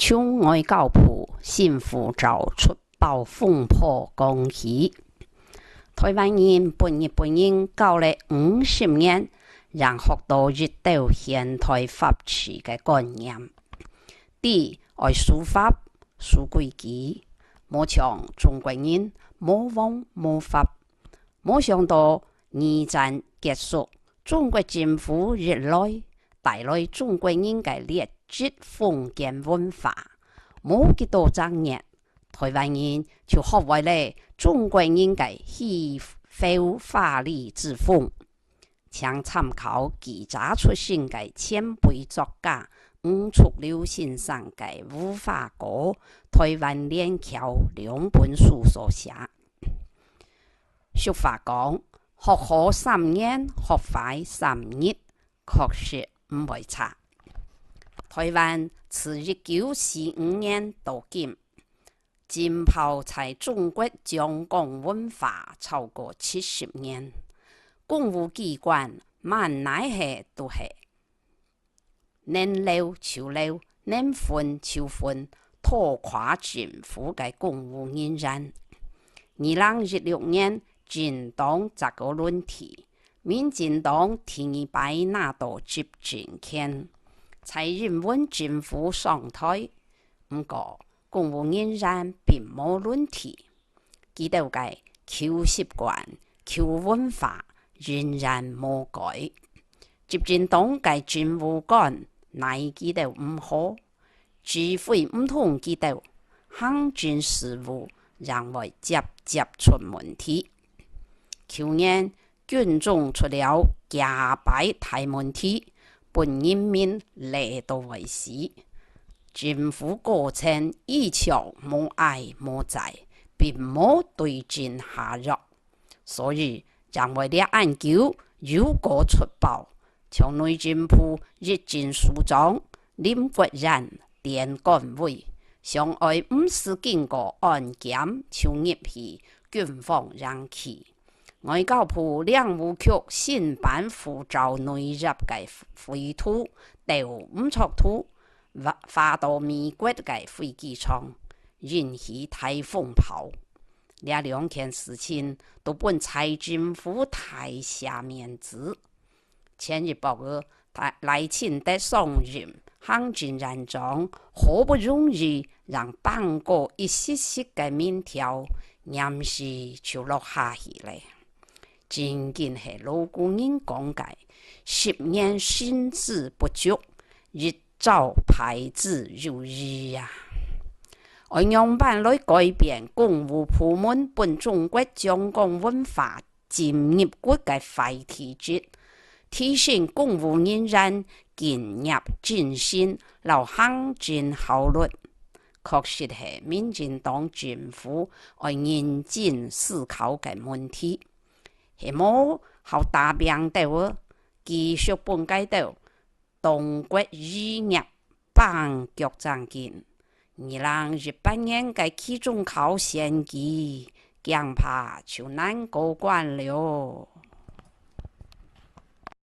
抢外交部新护照出爆风波攻击。台湾人本人教了50年，让学到日到现代法治的观念。第爱守法、守规矩，莫像中国人无王无法。没想到二战结束，中国政府日来带来中国人的劣质封建文化，冇几多张年，台湾人就学会了中国人的戏法法律之风。请参考记者出身的前辈作家吴淑柳先生的《无法歌》、台湾链桥2本书所写。俗话讲，学好3年，学坏3日，确实唔会差。台湾自1945年到今，浸泡在中国中共文化超过70年，公务机关万乃下都系能留就留，能分就分，拖垮政府的公务人员。2016年进党这个论题，民进党第2摆拿到执政权，蔡英文政府上台，不过公务人员并无问题，记得嘅旧习惯、旧文化仍然无改。执政党嘅政务官乃记得唔好，指挥唔同记得，行政事务让我接出问题。去年军中出了假摆大问题，本人民累到为止。政府过程以前无爱无在，并无对症下药，所以让我哋研究如果出包，从内政部日政署长林国然电干委，上爱5次经过安检就入去军方让去。外交部两务局新版护照内入嘅废土都唔错土，发到美国嘅飞机场，引起台风炮。这2件事情都本蔡政府太下面子。前日报告，赖清德上任行政院长，好不容易让办过一些嘅民调，临时就落下去咧。真紧系老古人讲嘅10年心智不足，日照牌子如日呀。按样办来改变公务部门本中国中共文化进入国嘅坏体制，提升公务人员敬业尽心，留行政效率，确实系民进党政府要认真思考嘅问题。系冇好大病到，继续本街道中国渔业棒脚张紧，2018年嘅期中考选举，恐怕就难过关了。